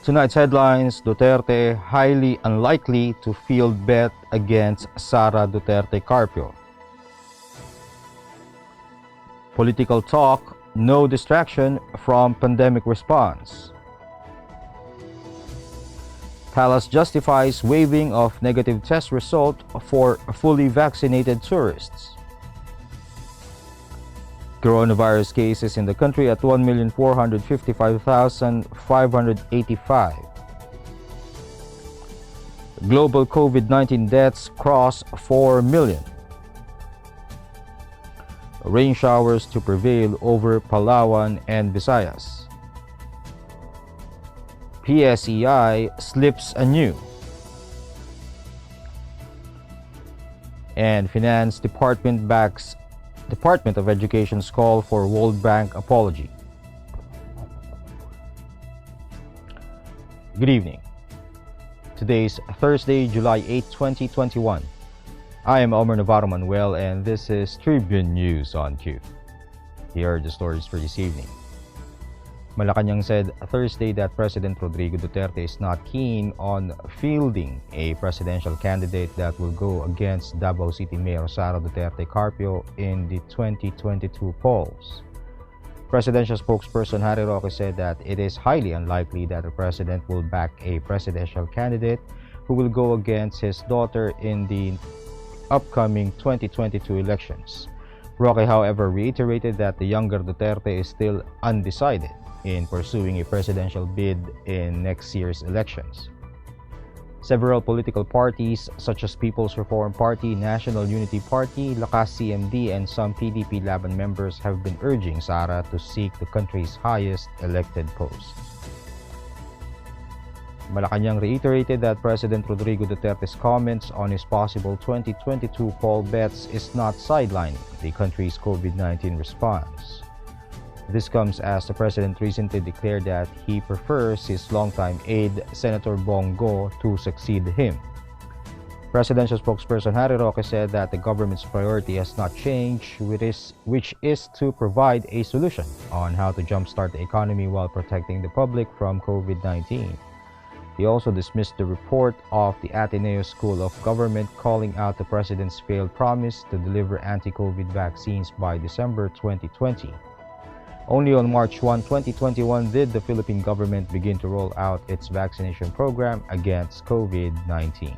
Tonight's headlines: Duterte highly unlikely to field bet against Sara Duterte Carpio. Political talk: no distraction from pandemic response. Palace justifies waiving of negative test result for fully vaccinated tourists. Coronavirus cases in the country at 1,455,585. Global COVID-19 deaths cross 4 million. Rainshowers to prevail over Palawan and Visayas. PSEi slips anew. And Finance Department backs Department of Education's call for World Bank apology. Good evening. Today is Thursday, July 8, 2021. I am Omar Navarro Manuel and this is Tribune News on Q. Here are the stories for this evening. Malacanang said Thursday that President Rodrigo Duterte is not keen on fielding a presidential candidate that will go against Davao City Mayor Sara Duterte Carpio in the 2022 polls. Presidential spokesperson Harry Roque said that it is highly unlikely that the president will back a presidential candidate who will go against his daughter in the upcoming 2022 elections. Roque, however, reiterated that the younger Duterte is still undecided in pursuing a presidential bid in next year's elections. Several political parties such as People's Reform Party, National Unity Party, Lakas CMD, and some PDP Laban members have been urging Sara to seek the country's highest elected post. Malacanang reiterated that President Rodrigo Duterte's comments on his possible 2022 poll bets is not sidelining the country's COVID-19 response. This comes as the president recently declared that he prefers his longtime aide, Senator Bongo, to succeed him. Presidential spokesperson Harry Roque said that the government's priority has not changed, which is to provide a solution on how to jumpstart the economy while protecting the public from COVID-19. He also dismissed the report of the Ateneo School of Government calling out the president's failed promise to deliver anti-COVID vaccines by December 2020. Only on March 1, 2021 did the Philippine government begin to roll out its vaccination program against COVID-19.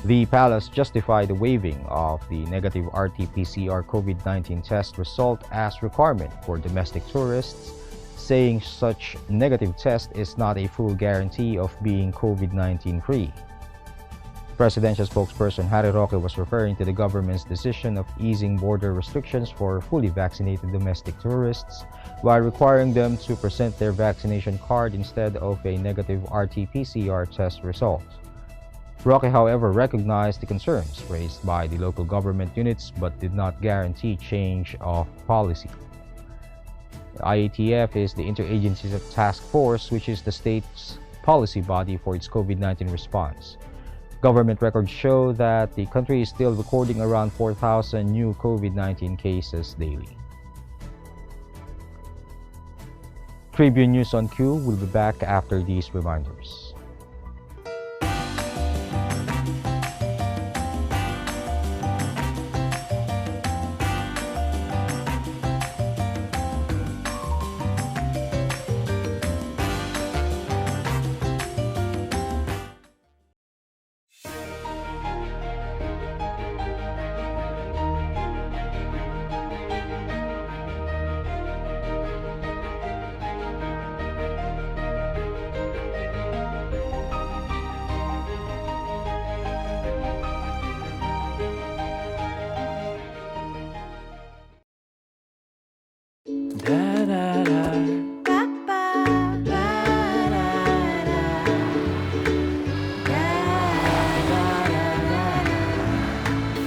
The palace justified the waiving of the negative RT-PCR COVID-19 test result as requirement for domestic tourists, saying such negative test is not a full guarantee of being COVID-19 free. Presidential spokesperson Harry Roque was referring to the government's decision of easing border restrictions for fully vaccinated domestic tourists while requiring them to present their vaccination card instead of a negative RT-PCR test result. Roque, however, recognized the concerns raised by the local government units but did not guarantee change of policy. The IATF is the Interagency Task Force, which is the state's policy body for its COVID-19 response. Government records show that the country is still recording around 4,000 new COVID-19 cases daily. Tribune News on Q will be back after these reminders.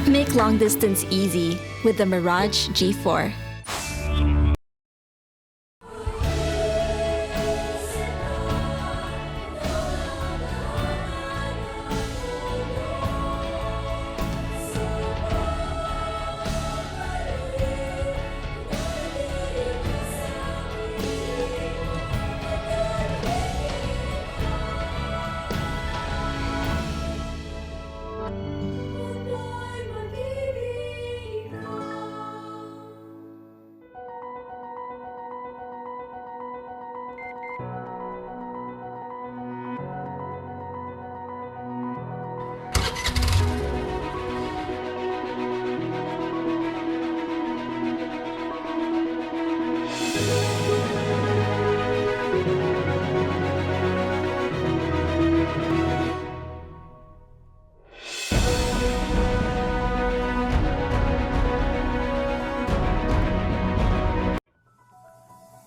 Make long distance easy with the Mirage G4.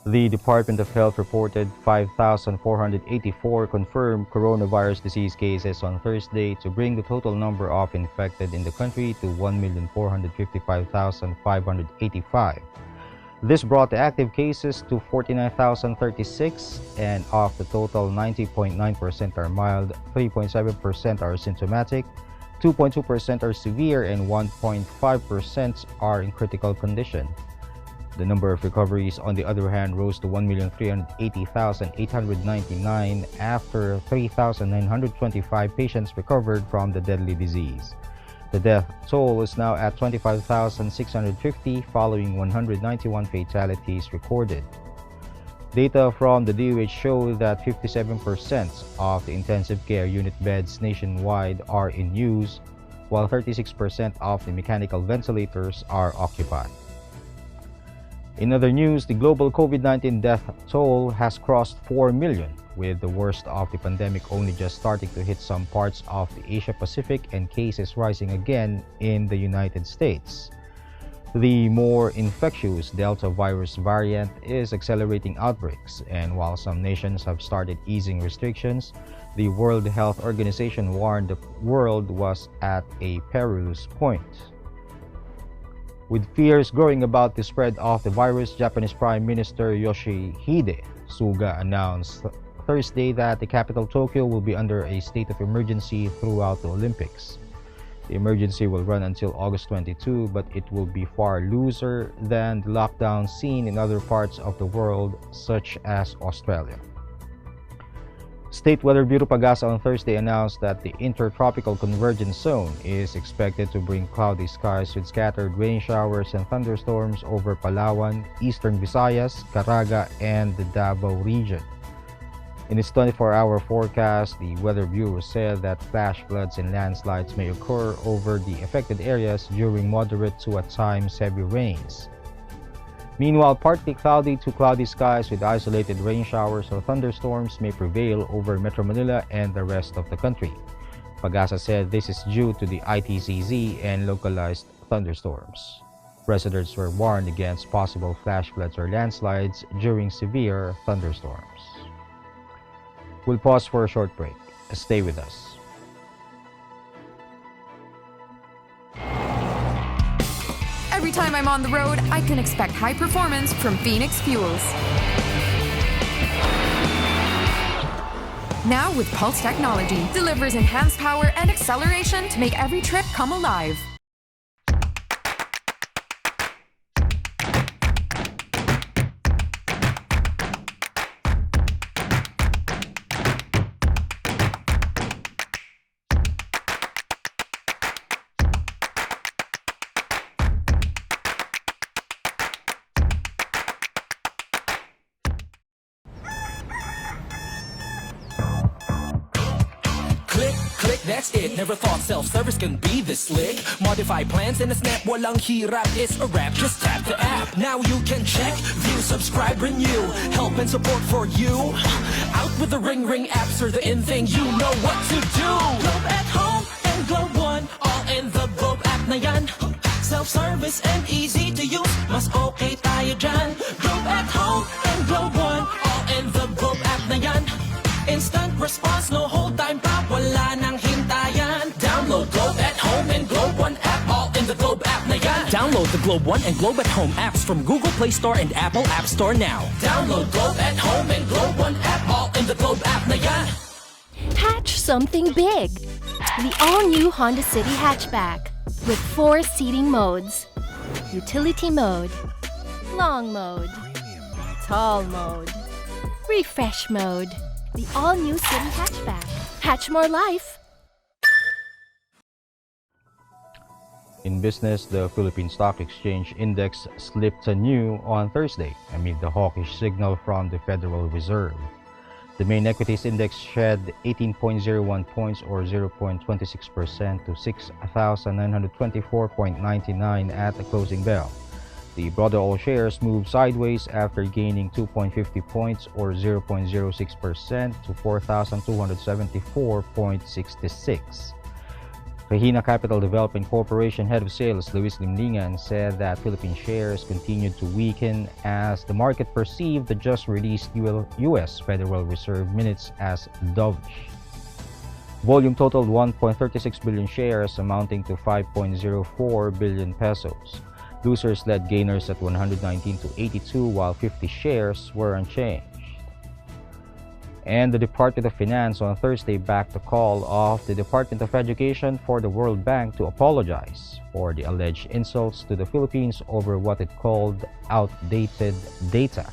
The Department of Health reported 5,484 confirmed coronavirus disease cases on Thursday to bring the total number of infected in the country to 1,455,585. This brought the active cases to 49,036, and of the total, 90.9% are mild, 3.7% are symptomatic, 2.2% are severe, and 1.5% are in critical condition. The number of recoveries, on the other hand, rose to 1,380,899 after 3,925 patients recovered from the deadly disease. The death toll is now at 25,650 following 191 fatalities recorded. Data from the DOH show that 57% of the intensive care unit beds nationwide are in use, while 36% of the mechanical ventilators are occupied. In other news, the global COVID-19 death toll has crossed 4 million, with the worst of the pandemic only just starting to hit some parts of the Asia-Pacific and cases rising again in the United States. The more infectious Delta virus variant is accelerating outbreaks, and while some nations have started easing restrictions, the World Health Organization warned the world was at a perilous point. With fears growing about the spread of the virus, Japanese Prime Minister Yoshihide Suga announced Thursday that the capital Tokyo will be under a state of emergency throughout the Olympics. The emergency will run until August 22, but it will be far looser than the lockdown seen in other parts of the world, such as Australia. State Weather Bureau Pagasa on Thursday announced that the Intertropical Convergence Zone is expected to bring cloudy skies with scattered rain showers and thunderstorms over Palawan, eastern Visayas, Caraga, and the Davao region. In its 24-hour forecast, the Weather Bureau said that flash floods and landslides may occur over the affected areas during moderate to at times heavy rains. Meanwhile, partly cloudy to cloudy skies with isolated rain showers or thunderstorms may prevail over Metro Manila and the rest of the country. Pagasa said this is due to the ITCZ and localized thunderstorms. Residents were warned against possible flash floods or landslides during severe thunderstorms. We'll pause for a short break. Stay with us. Every time I'm on the road, I can expect high performance from Phoenix Fuels. Now with Pulse technology, delivers enhanced power and acceleration to make every trip come alive. Click, that's it. Never thought self-service can be this slick. Modify plans in a snap, walang hirap. It's a wrap, just tap the app. Now you can check, view, subscribe, renew. Help and support for you. Out with the Ring apps or the in thing, you know what to do. Globe at home and Globe One, all in the Globe app na yan. Self-service and easy to use, mas okay tayo dyan. Globe at home and Globe One, all in the Globe app na yan. Instant response, no hold time pa, wala nang hintayan. Download Globe at Home and Globe One app, all in the Globe app na yan. Download the Globe One and Globe at Home apps from Google Play Store and Apple App Store now. Download Globe at Home and Globe One app, all in the Globe app na yan. Hatch something big. The all-new Honda City hatchback with 4 seating modes. Utility mode, long mode, tall mode, refresh mode. The all-new City hatchback. Hatch more life. In business, the Philippine Stock Exchange Index slipped anew on Thursday amid the hawkish signal from the Federal Reserve. The main equities index shed 18.01 points or 0.26% to 6,924.99 at the closing bell. The broader all shares moved sideways after gaining 2.50 points or 0.06% to 4,274.66. Regina Capital Development Corporation Head of Sales Luis Limlingan said that Philippine shares continued to weaken as the market perceived the just released U.S. Federal Reserve minutes as dovish. Volume totaled 1.36 billion shares amounting to 5.04 billion pesos. Losers led gainers at 119 to 82 while 50 shares were unchanged. And the Department of Finance on Thursday backed the call of the Department of Education for the World Bank to apologize for the alleged insults to the Philippines over what it called outdated data.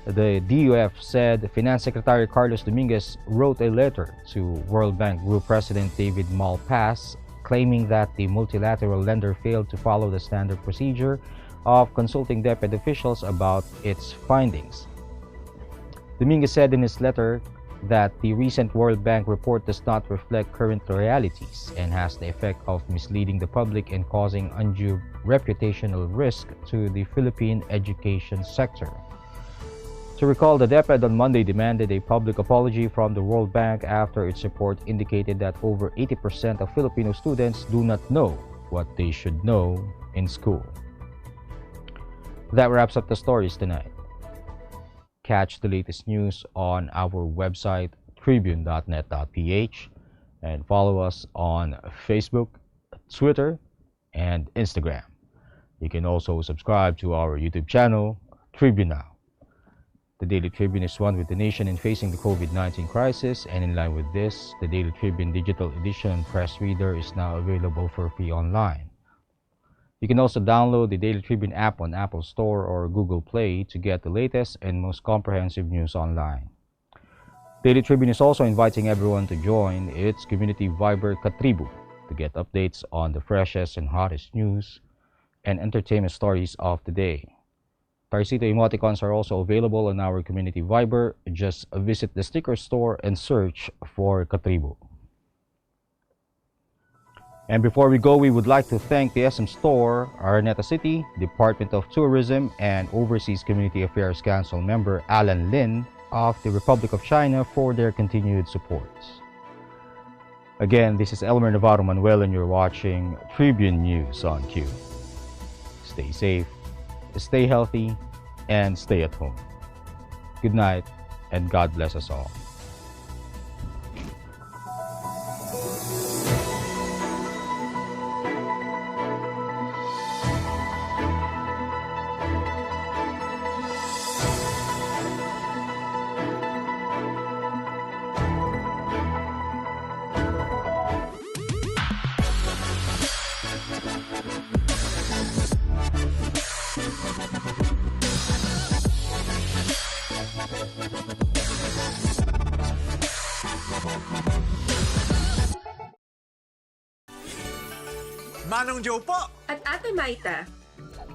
The DUF said Finance Secretary Carlos Dominguez wrote a letter to World Bank Group President David Malpass claiming that the multilateral lender failed to follow the standard procedure of consulting DepEd officials about its findings. Dominguez said in his letter that the recent World Bank report does not reflect current realities and has the effect of misleading the public and causing undue reputational risk to the Philippine education sector. To recall, the DepEd on Monday demanded a public apology from the World Bank after its report indicated that over 80% of Filipino students do not know what they should know in school. That wraps up the stories tonight. Catch the latest news on our website tribune.net.ph and follow us on Facebook, Twitter, and Instagram. You can also subscribe to our YouTube channel, Tribune Now. The Daily Tribune is one with the nation in facing the COVID-19 crisis, and in line with this, the Daily Tribune Digital Edition Press Reader is now available for free online. You can also download the Daily Tribune app on Apple Store or Google Play to get the latest and most comprehensive news online. Daily Tribune is also inviting everyone to join its community Viber Katribu to get updates on the freshest and hottest news and entertainment stories of the day. Tarcito emoticons are also available on our community Viber. Just visit the sticker store and search for Katribu. And before we go, we would like to thank the SM Store, Araneta City, Department of Tourism, and Overseas Community Affairs Council member Alan Lin of the Republic of China for their continued support. Again, this is Elmer Navarro Manuel and you're watching Tribune News on Q. Stay safe, stay healthy, and stay at home. Good night, and God bless us all. Manong Joe po! At Ate Maita,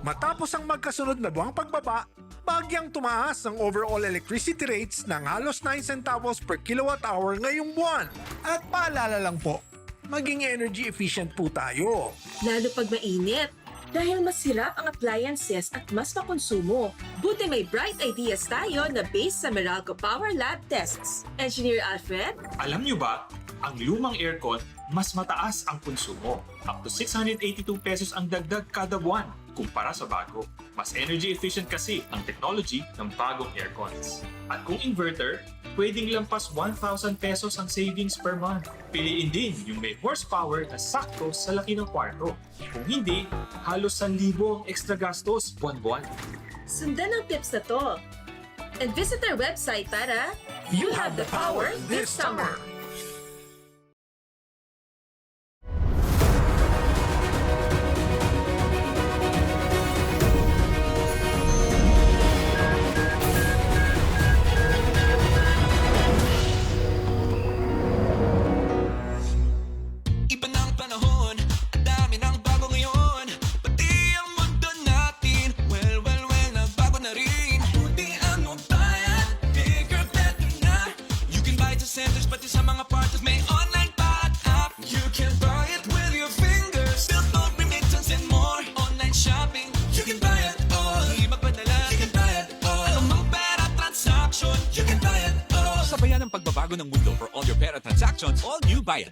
Matapos ang magkasunod na buwang pagbaba, bagyang tumaas ang overall electricity rates ng halos 9 centavos per kilowatt hour ngayong buwan. At paalala lang po, maging energy efficient po tayo. lalo pag mainit. Dahil mas hirap ang appliances at mas makonsumo. Buti may bright ideas tayo na based sa Meralco Power Lab tests. Engineer Alfred? Alam niyo ba, ang lumang aircon, mas mataas ang konsumo. Up to 682 pesos ang dagdag kada buwan kumpara sa bago. Mas energy efficient kasi ang technology ng bagong aircons. At kung inverter, pwedeng lampas 1,000 pesos ang savings per month. Piliin din yung may horsepower na sakto sa laki ng kwarto. Kung hindi, halos 1,000 ang extra gastos buwan-buwan. Sundan ang tips na to. And visit our website para You have the power this summer. Sabayan ang pagbabago ng mundo for all your pera transactions, all new Bayad.